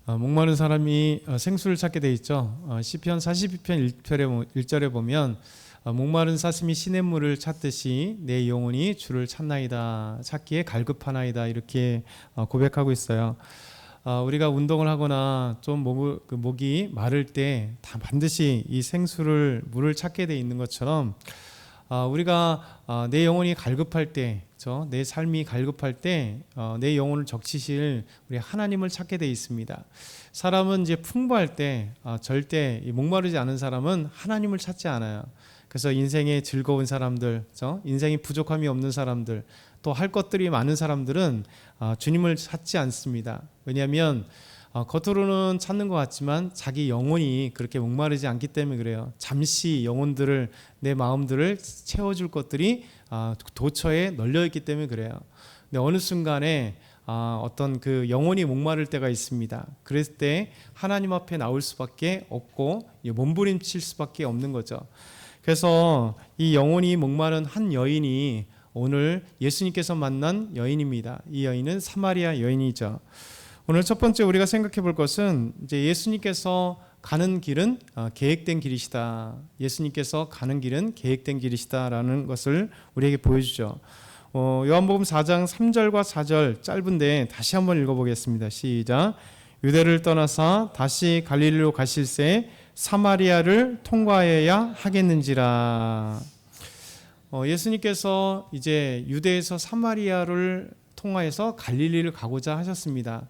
목마른 사람이 생수를 찾게 돼 있죠. 시편 42편 1절에 보면 목마른 사슴이 시냇물을 찾듯이 내 영혼이 주를 찾나이다, 찾기에 갈급하나이다, 이렇게 고백하고 있어요. 우리가 운동을 하거나 좀 목이 마를 때 다 반드시 이 물을 찾게 돼 있는 것처럼 우리가 내 영혼이 갈급할 때, 내 삶이 갈급할 때 내 영혼을 적시실 우리 하나님을 찾게 돼 있습니다. 사람은 이제 풍부할 때 절대 목마르지 않은 사람은 하나님을 찾지 않아요. 그래서 인생에 즐거운 사람들, 인생이 부족함이 없는 사람들, 또 할 것들이 많은 사람들은 주님을 찾지 않습니다. 왜냐하면 겉으로는 찾는 것 같지만 자기 영혼이 그렇게 목마르지 않기 때문에 그래요. 잠시 영혼들을, 내 마음들을 채워줄 것들이 도처에 널려있기 때문에 그래요. 근데 어느 순간에 어떤 그 영혼이 목마를 때가 있습니다. 그랬을 때 하나님 앞에 나올 수밖에 없고 몸부림칠 수밖에 없는 거죠. 그래서 이 영혼이 목마른 한 여인이 오늘 예수님께서 만난 여인입니다. 이 여인은 사마리아 여인이죠. 오늘 첫 번째 우리가 생각해 볼 것은 이제 예수님께서 가는 길은 계획된 길이시다. 예수님께서 가는 길은 계획된 길이시다라는 것을 우리에게 보여주죠. 요한복음 4장 3절과 4절 짧은데 다시 한번 읽어보겠습니다. 시작. 유대를 떠나사 다시 갈릴리로 가실새 사마리아를 통과해야 하겠는지라. 예수님께서 이제 유대에서 사마리아를 통하여서 갈릴리를 가고자 하셨습니다.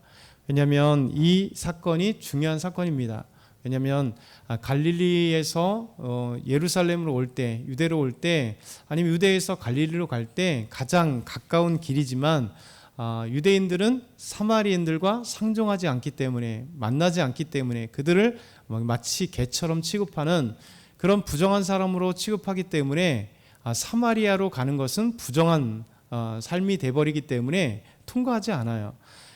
왜냐하면 이 사건이 중요한 사건입니다. 왜냐하면 갈릴리에서 예루살렘으로 올 때, 유대로 올 때, 아니면 유대에서 갈릴리로 갈 때 가장 가까운 길이지만 유대인들은 사마리인들과 상종하지 않기 때문에, 만나지 않기 때문에 그들을 마치 개처럼 취급하는 그런 부정한 사람으로 취급하기 때문에 사마리아로 가는 것은 부정한 삶이 돼버리기 때문에 통과하지 않아요.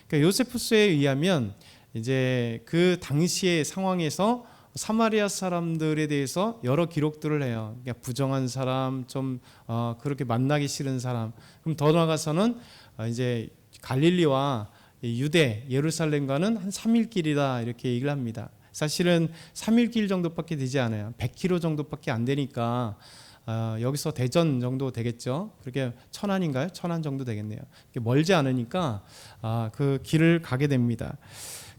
그러니까 요세푸스에 의하면 이제 그 당시의 상황에서 사마리아 사람들에 대해서 여러 기록들을 해요. 그러니까 부정한 사람, 좀 그렇게 만나기 싫은 사람. 그럼 더 나아가서는 이제 갈릴리와 유대, 예루살렘과는 한 3일 길이다, 이렇게 얘기를 합니다. 사실은 3일 길 정도밖에 되지 않아요. 100km 정도밖에 안 되니까 여기서 대전 정도 되겠죠. 그렇게 천안인가요? 천안 정도 되겠네요. 멀지 않으니까 그 길을 가게 됩니다.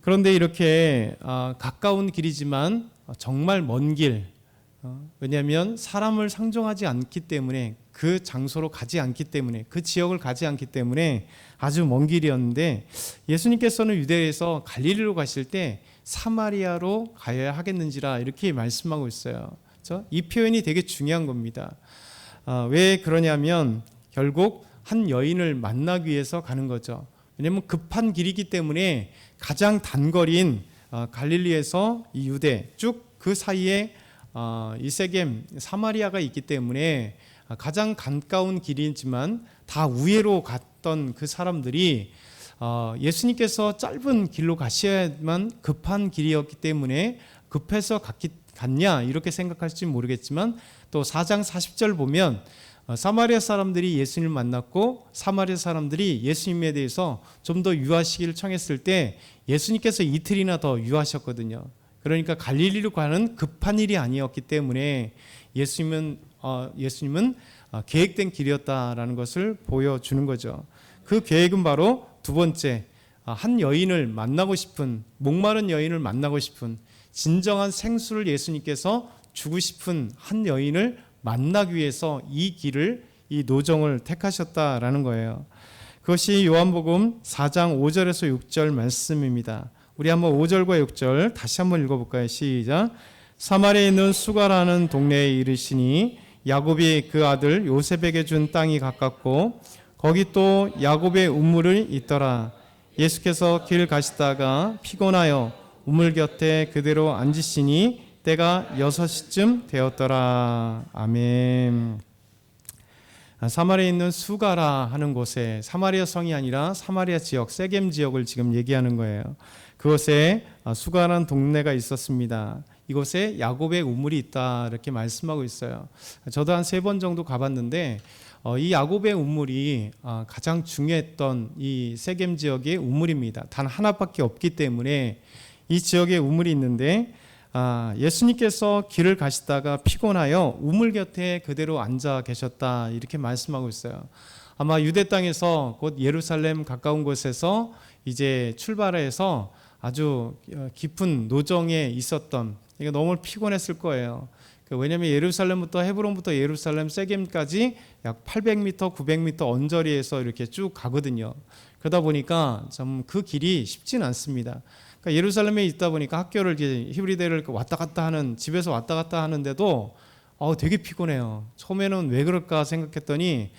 그런데 이렇게 가까운 길이지만 정말 먼 길, 왜냐하면 사람을 상종하지 않기 때문에, 그 장소로 가지 않기 때문에, 그 지역을 가지 않기 때문에 아주 먼 길이었는데, 예수님께서는 유대에서 갈릴리로 가실 때 사마리아로 가야 하겠는지라 이렇게 말씀하고 있어요. 이 표현이 되게 중요한 겁니다. 왜 그러냐면 결국 한 여인을 만나기 위해서 가는 거죠. 왜냐하면 급한 길이기 때문에 가장 단거리인 갈릴리에서 이 유대 쭉 그 사이에 이 세겜 사마리아가 있기 때문에 가장 가까운 길이지만 다 우회로 갔던 그 사람들이 예수님께서 짧은 길로 가셔야만 급한 길이었기 때문에 급해서 갔냐 이렇게 생각할지 모르겠지만, 또 4장 40절 보면 사마리아 사람들이 예수님을 만났고 사마리아 사람들이 예수님에 대해서 좀 더 유하시기를 청했을 때 예수님께서 이틀이나 더 유하셨거든요. 그러니까 갈릴리로 가는 급한 일이 아니었기 때문에 예수님은 계획된 길이었다라는 것을 보여주는 거죠. 그 계획은 바로 두 번째, 한 여인을 만나고 싶은, 목마른 여인을 만나고 싶은, 진정한 생수를 예수님께서 주고 싶은 한 여인을 만나기 위해서 이 길을, 이 노정을 택하셨다라는 거예요. 그것이 요한복음 4장 5절에서 6절 말씀입니다. 우리 한번 5절과 6절 다시 한번 읽어볼까요? 시작. 사마리아에 있는 수가라는 동네에 이르시니 야곱이 그 아들 요셉에게 준 땅이 가깝고 거기 또 야곱의 우물이 있더라. 예수께서 길 가시다가 피곤하여 우물 곁에 그대로 앉으시니 때가 6시쯤 되었더라. 아멘. 사마리아에 있는 수가라 하는 곳에, 사마리아 성이 아니라 사마리아 지역, 세겜 지역을 지금 얘기하는 거예요. 그곳에 수가라는 동네가 있었습니다. 이곳에 야곱의 우물이 있다 이렇게 말씀하고 있어요. 저도 한 3번 정도 가봤는데 이 야곱의 우물이 가장 중요했던 이 세겜 지역의 우물입니다. 단 하나밖에 없기 때문에 이 지역에 우물이 있는데 예수님께서 길을 가시다가 피곤하여 우물 곁에 그대로 앉아 계셨다 이렇게 말씀하고 있어요. 아마 유대 땅에서 곧 예루살렘 가까운 곳에서 이제 출발해서 아주 깊은 노정에 있었던, 이게 너무 피곤했을 거예요. 왜냐하면 예루살렘부터 헤브론부터 예루살렘 세겜까지 약 800m, 900m 언저리에서 이렇게 쭉 가거든요. 그러다 보니까 좀 그 길이 쉽진 않습니다. 그러니까 예루살렘에 있다 보니까 학교를 이제 히브리대를 왔다 갔다 하는, 집에서 왔다 갔다 하는데도 되게 피곤해요. 처음에는 왜 그럴까 생각했더니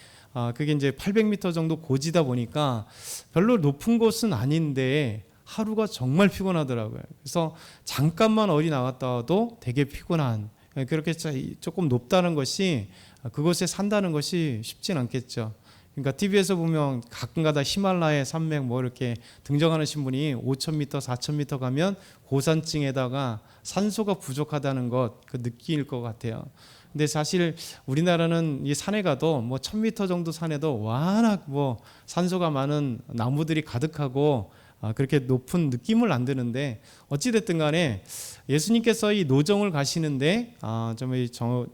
그게 이제 800m 정도 고지다 보니까 별로 높은 곳은 아닌데 하루가 정말 피곤하더라고요. 그래서 잠깐만 어디 나갔다 와도 되게 피곤한, 그렇게 조금 높다는 것이, 그곳에 산다는 것이 쉽진 않겠죠. 그러니까 TV에서 보면 가끔가다 히말라야 산맥 뭐 이렇게 등정하는 분이 5,000m, 4,000m 가면 고산증에다가 산소가 부족하다는 것, 그 느낄 것 같아요. 근데 사실 우리나라는 이 산에 가도 뭐 1,000m 정도 산에도 워낙 뭐 산소가 많은 나무들이 가득하고 그렇게 높은 느낌을 안 드는데, 어찌됐든 간에 예수님께서 이 노정을 가시는데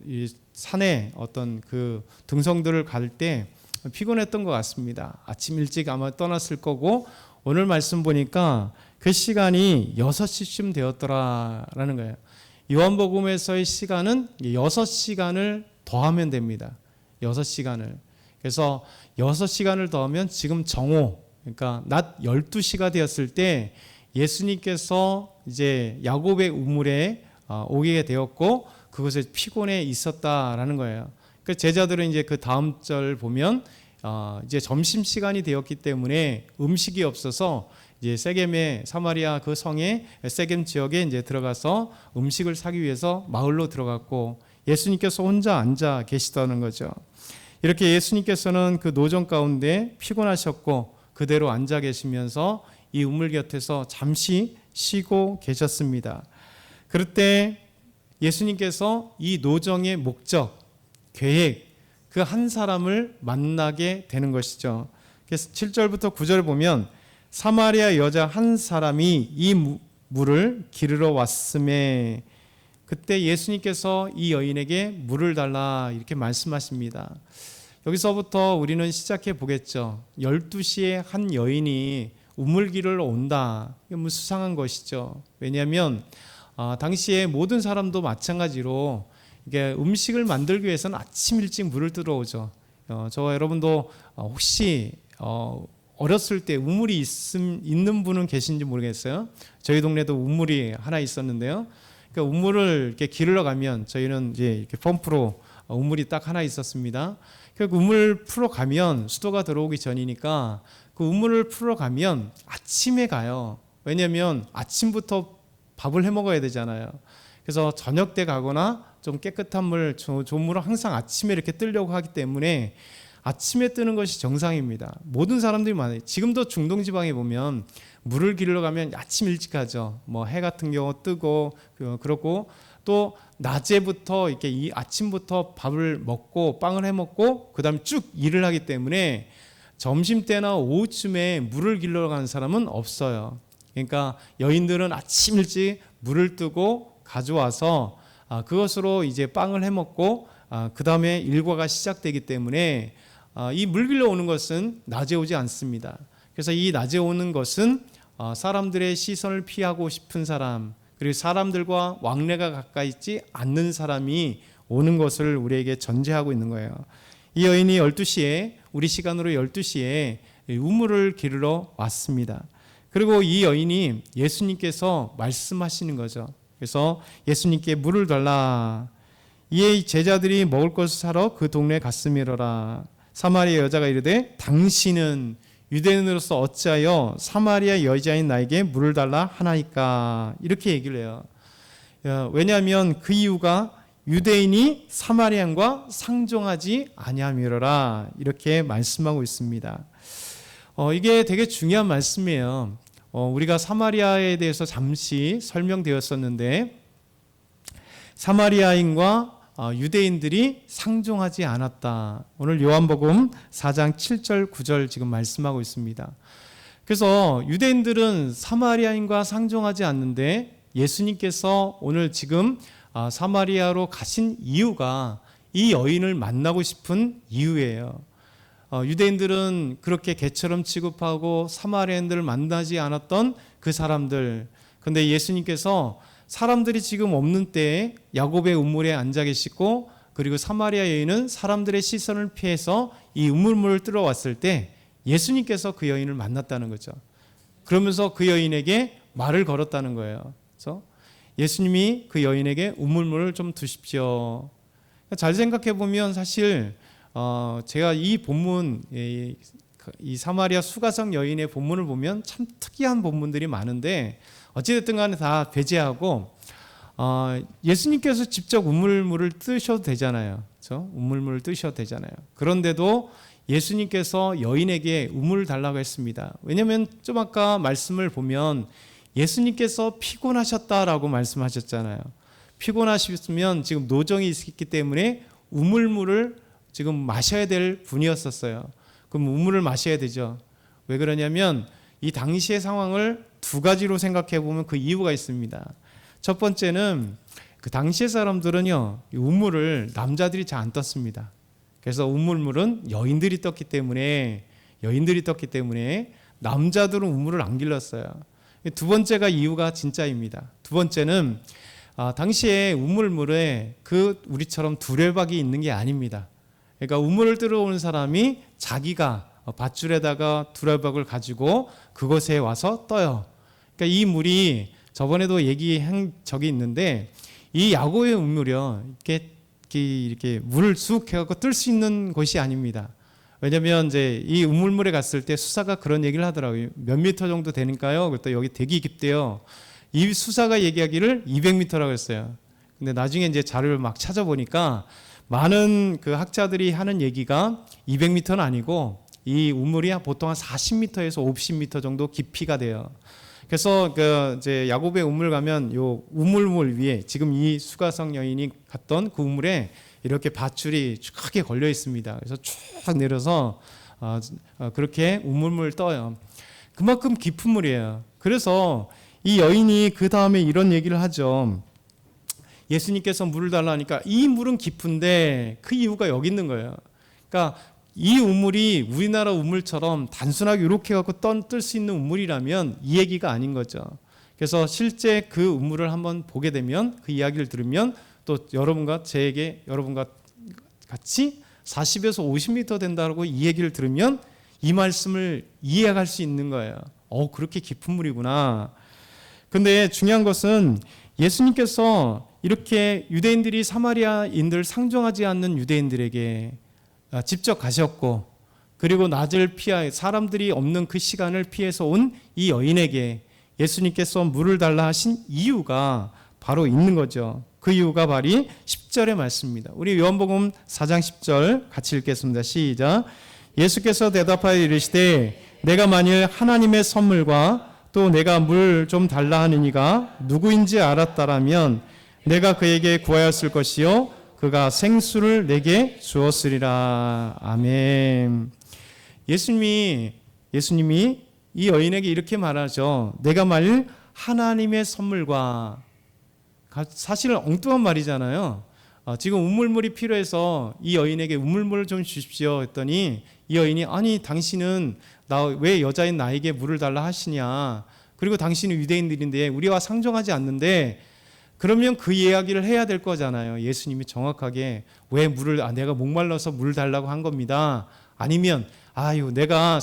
이 산에 어떤 그 등성들을 갈 때 피곤했던 것 같습니다. 아침 일찍 아마 떠났을 거고, 오늘 말씀 보니까 그 시간이 6시쯤 되었더라라는 거예요. 요한복음에서의 시간은 6시간을 더하면 됩니다. 6시간을. 그래서 6시간을 더하면 지금 정오, 그러니까 낮 12시가 되었을 때 예수님께서 이제 야곱의 우물에 오게 되었고 그곳에 피곤해 있었다라는 거예요. 그 제자들은 이제 그 다음 절 보면 이제 점심 시간이 되었기 때문에 음식이 없어서 이제 세겜의 사마리아 그 성의 세겜 지역에 이제 들어가서 음식을 사기 위해서 마을로 들어갔고, 예수님께서 혼자 앉아 계시다는 거죠. 이렇게 예수님께서는 그 노정 가운데 피곤하셨고 그대로 앉아 계시면서 이 우물 곁에서 잠시 쉬고 계셨습니다. 그럴 때 예수님께서 이 노정의 목적, 계획, 그 한 사람을 만나게 되는 것이죠. 그래서 7절부터 9절 보면 사마리아 여자 한 사람이 이 물을 기르러 왔음에, 그때 예수님께서 이 여인에게 물을 달라 이렇게 말씀하십니다. 여기서부터 우리는 시작해 보겠죠. 12시에 한 여인이 우물 기르러 온다. 이게 뭐 수상한 것이죠. 왜냐하면 당시에 모든 사람도 마찬가지로 이게 음식을 만들기 위해서는 아침 일찍 물을 들어오죠. 저와 여러분도 혹시 어렸을 때 우물이 있는 분은 계신지 모르겠어요. 저희 동네도 우물이 하나 있었는데요. 그러니까 우물을 이렇게 기르러 가면 저희는 이제 이렇게 펌프로 우물이 딱 하나 있었습니다. 그 우물 풀어 가면 수도가 들어오기 전이니까 그 우물을 풀어 가면 아침에 가요. 왜냐하면 아침부터 밥을 해 먹어야 되잖아요. 그래서 저녁 때 가거나 좀 깨끗한 물, 좋은 물을 항상 아침에 이렇게 뜨려고 하기 때문에 아침에 뜨는 것이 정상입니다. 모든 사람들이 많아요. 지금도 중동 지방에 보면 물을 기르러 가면 아침 일찍 가죠. 뭐 해 같은 경우 뜨고 그러고 또 낮에부터 이렇게 이 아침부터 밥을 먹고 빵을 해 먹고 그다음에 쭉 일을 하기 때문에 점심 때나 오후쯤에 물을 기르러 가는 사람은 없어요. 그러니까 여인들은 아침 일찍 물을 뜨고 가져와서 그것으로 이제 빵을 해 먹고 그 다음에 일과가 시작되기 때문에 이 물 길러 오는 것은 낮에 오지 않습니다. 그래서 이 낮에 오는 것은 사람들의 시선을 피하고 싶은 사람, 그리고 사람들과 왕래가 가까이 있지 않는 사람이 오는 것을 우리에게 전제하고 있는 거예요. 이 여인이 12시에, 우리 시간으로 12시에 우물을 기르러 왔습니다. 그리고 이 여인이 예수님께서 말씀하시는 거죠. 그래서 예수님께 물을 달라. 이에 제자들이 먹을 것을 사러 그 동네에 갔음이로라. 사마리아 여자가 이르되 당신은 유대인으로서 어찌하여 사마리아 여자인 나에게 물을 달라 하나이까, 이렇게 얘기를 해요. 왜냐하면 그 이유가 유대인이 사마리안과 상종하지 아니함이로라, 이렇게 말씀하고 있습니다. 이게 되게 중요한 말씀이에요. 우리가 사마리아에 대해서 잠시 설명되었었는데, 사마리아인과 유대인들이 상종하지 않았다. 오늘 요한복음 4장 7절 9절 지금 말씀하고 있습니다. 그래서 유대인들은 사마리아인과 상종하지 않는데 예수님께서 오늘 지금 사마리아로 가신 이유가 이 여인을 만나고 싶은 이유예요. 유대인들은 그렇게 개처럼 취급하고 사마리아인들을 만나지 않았던 그 사람들. 근데 예수님께서 사람들이 지금 없는 때에 야곱의 우물에 앉아 계시고, 그리고 사마리아 여인은 사람들의 시선을 피해서 이 우물물을 뚫어 왔을 때 예수님께서 그 여인을 만났다는 거죠. 그러면서 그 여인에게 말을 걸었다는 거예요. 그래서 예수님이 그 여인에게 우물물을 좀 두십시오. 잘 생각해 보면 사실 제가 이 본문, 이 사마리아 수가성 여인의 본문을 보면 참 특이한 본문들이 많은데, 어찌됐든 간에 다 배제하고 예수님께서 직접 우물물을 뜨셔도 되잖아요. 그렇죠? 우물물을 뜨셔도 되잖아요. 그런데도 예수님께서 여인에게 우물을 달라고 했습니다. 왜냐하면 좀 아까 말씀을 보면 예수님께서 피곤하셨다라고 말씀하셨잖아요. 피곤하셨으면 지금 노정이 있기 때문에 우물물을 지금 마셔야 될 분이었었어요. 그럼 우물을 마셔야 되죠. 왜 그러냐면 이 당시의 상황을 두 가지로 생각해 보면 그 이유가 있습니다. 첫 번째는 그 당시의 사람들은요, 이 우물을 남자들이 잘 안 떴습니다. 그래서 우물물은 여인들이 떴기 때문에 남자들은 우물을 안 길렀어요. 두 번째가 이유가 진짜입니다. 두 번째는 당시에 우물물에 우리처럼 두레박이 있는 게 아닙니다. 그러니까 우물을 들어오는 사람이 자기가 밧줄에다가 두레박을 가지고 그곳에 와서 떠요. 그러니까 이 물이 저번에도 얘기한 적이 있는데, 이 야곱의 우물이요, 이렇게 물을 쑥 해갖고 뜰 수 있는 곳이 아닙니다. 왜냐하면 이제 이 우물물에 갔을 때 수사가 그런 얘기를 하더라고요. 몇 미터 정도 되니까요. 그랬더니 여기 되게 깊대요. 이 수사가 얘기하기를 200m라고 했어요. 근데 나중에 이제 자료를 막 찾아보니까 많은 그 학자들이 하는 얘기가 200m는 아니고 이 우물이 보통 한 40m에서 50m 정도 깊이가 돼요. 그래서 이제 야곱의 우물 가면 요 우물물 위에 지금 이 수가성 여인이 갔던 그 우물에 이렇게 밧줄이 크게 걸려 있습니다. 그래서 쭉 내려서 그렇게 우물물 떠요. 그만큼 깊은 물이에요. 그래서 이 여인이 그 다음에 이런 얘기를 하죠. 예수님께서 물을 달라니까 이 물은 깊은데 그 이유가 여기 있는 거예요. 그러니까 이 우물이 우리나라 우물처럼 단순하게 이렇게 갖고 뜰 수 있는 우물이라면 이 얘기가 아닌 거죠. 그래서 실제 그 우물을 한번 보게 되면, 그 이야기를 들으면 또 여러분과 같이 40에서 50m 된다고 이 얘기를 들으면 이 말씀을 이해할 수 있는 거예요. 그렇게 깊은 물이구나. 근데 중요한 것은 예수님께서 이렇게 유대인들이 사마리아인들 상종하지 않는 유대인들에게 직접 가셨고, 그리고 낮을 피하여 사람들이 없는 그 시간을 피해서 온 이 여인에게 예수님께서 물을 달라 하신 이유가 바로 있는 거죠. 그 이유가 바로 10절의 말씀입니다. 우리 요한복음 4장 10절 같이 읽겠습니다. 시작. 예수께서 대답하여 이르시되 내가 만일 하나님의 선물과 또 내가 물 좀 달라 하는 이가 누구인지 알았다라면 내가 그에게 구하였을 것이요 그가 생수를 내게 주었으리라. 아멘. 예수님이 이 여인에게 이렇게 말하죠. 내가 만일 하나님의 선물과, 사실 엉뚱한 말이잖아요. 지금 우물물이 필요해서 이 여인에게 우물물을 좀 주십시오 했더니 이 여인이 아니 당신은 왜 여자인 나에게 물을 달라 하시냐, 그리고 당신은 유대인들인데 우리와 상종하지 않는데, 그러면 그 이야기를 해야 될 거잖아요. 예수님이 정확하게 왜 내가 목말라서 물 달라고 한 겁니다. 아니면 내가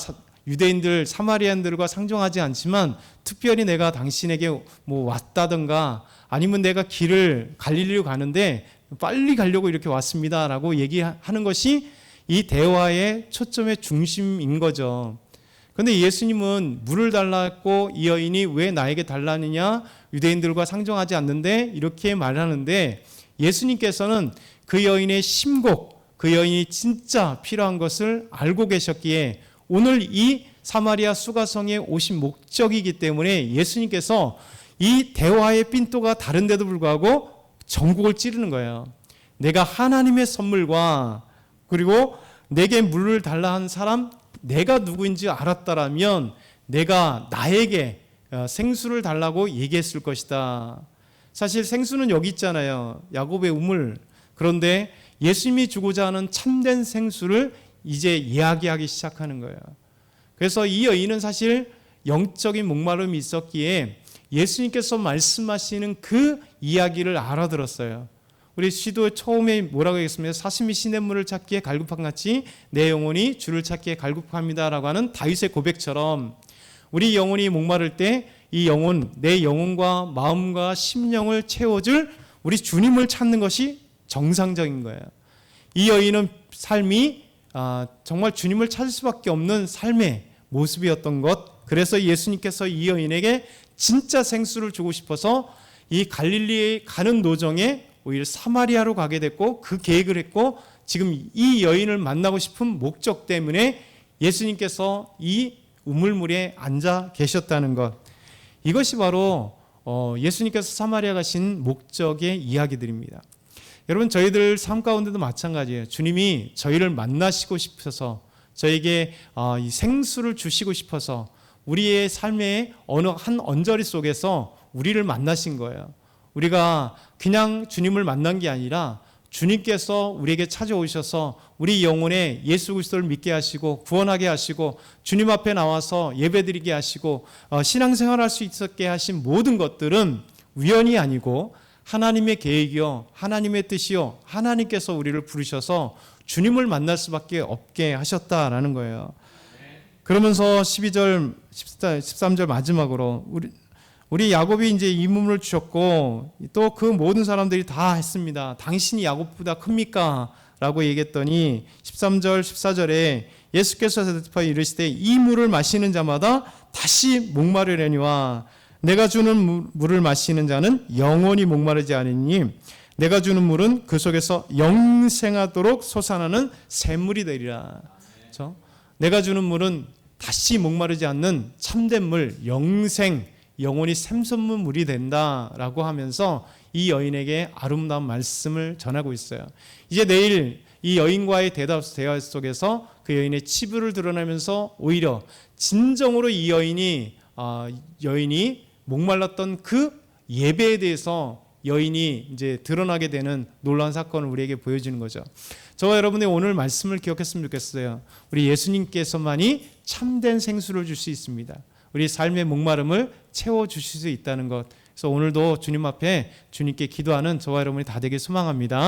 유대인들 사마리아인들과 상종하지 않지만 특별히 내가 당신에게 왔다든가, 아니면 내가 길을 갈릴리로 가는데 빨리 가려고 이렇게 왔습니다라고 얘기하는 것이 이 대화의 초점의 중심인 거죠. 그런데 예수님은 물을 달라고 이 여인이 왜 나에게 달라느냐, 유대인들과 상종하지 않는데 이렇게 말하는데, 예수님께서는 그 여인의 심곡, 그 여인이 진짜 필요한 것을 알고 계셨기에 오늘 이 사마리아 수가성에 오신 목적이기 때문에 예수님께서 이 대화의 빈도가 다른데도 불구하고 전곡을 찌르는 거예요. 내가 하나님의 선물과 그리고 내게 물을 달라 한 사람, 내가 누구인지 알았다라면 내가 나에게 생수를 달라고 얘기했을 것이다. 사실 생수는 여기 있잖아요. 야곱의 우물. 그런데 예수님이 주고자 하는 참된 생수를 이제 이야기하기 시작하는 거예요. 그래서 이 여인은 사실 영적인 목마름이 있었기에 예수님께서 말씀하시는 그 이야기를 알아들었어요. 우리 시도 처음에 뭐라고 했습니까? 사슴이 시냇물을 찾기에 갈급한 같이 내 영혼이 주를 찾기에 갈급합니다라고 하는 다윗의 고백처럼 우리 영혼이 목마를 때 이 영혼, 내 영혼과 마음과 심령을 채워줄 우리 주님을 찾는 것이 정상적인 거예요. 이 여인은 삶이 정말 주님을 찾을 수밖에 없는 삶의 모습이었던 것. 그래서 예수님께서 이 여인에게 진짜 생수를 주고 싶어서 이 갈릴리에 가는 도중에 오히려 사마리아로 가게 됐고 그 계획을 했고 지금 이 여인을 만나고 싶은 목적 때문에 예수님께서 이 우물물에 앉아 계셨다는 것. 이것이 바로 예수님께서 사마리아 가신 목적의 이야기들입니다. 여러분 저희들 삶 가운데도 마찬가지예요. 주님이 저희를 만나시고 싶어서 저에게 이 생수를 주시고 싶어서 우리의 삶의 어느 한 언저리 속에서 우리를 만나신 거예요. 우리가 그냥 주님을 만난 게 아니라 주님께서 우리에게 찾아오셔서 우리 영혼에 예수 그리스도를 믿게 하시고 구원하게 하시고 주님 앞에 나와서 예배드리게 하시고 신앙생활할 수 있게 하신 모든 것들은 우연이 아니고 하나님의 계획이요 하나님의 뜻이요 하나님께서 우리를 부르셔서 주님을 만날 수밖에 없게 하셨다라는 거예요. 그러면서 12절 13절 마지막으로 우리 야곱이 이제 이 문을 주셨고 또 그 모든 사람들이 다 했습니다. 당신이 야곱보다 큽니까? 라고 얘기했더니 13절 14절에 예수께서 대답하여 이르시되 이 물을 마시는 자마다 다시 목마르려니와 내가 주는 물을 마시는 자는 영원히 목마르지 않으니 내가 주는 물은 그 속에서 영생하도록 솟아나는 샘물이 되리라. 그렇죠? 내가 주는 물은 다시 목마르지 않는 참된 물, 영생, 영혼이 샘솟는 물이 된다라고 하면서 이 여인에게 아름다운 말씀을 전하고 있어요. 이제 내일 이 여인과의 대화 속에서 그 여인의 치부를 드러내면서 오히려 진정으로 이 여인이 목말랐던 그 예배에 대해서 여인이 이제 드러나게 되는 놀라운 사건을 우리에게 보여주는 거죠. 저와 여러분의 오늘 말씀을 기억했으면 좋겠어요. 우리 예수님께서만이 참된 생수를 줄 수 있습니다. 우리 삶의 목마름을 채워주실 수 있다는 것. 그래서 오늘도 주님 앞에 주님께 기도하는 저와 여러분이 다 되길 소망합니다.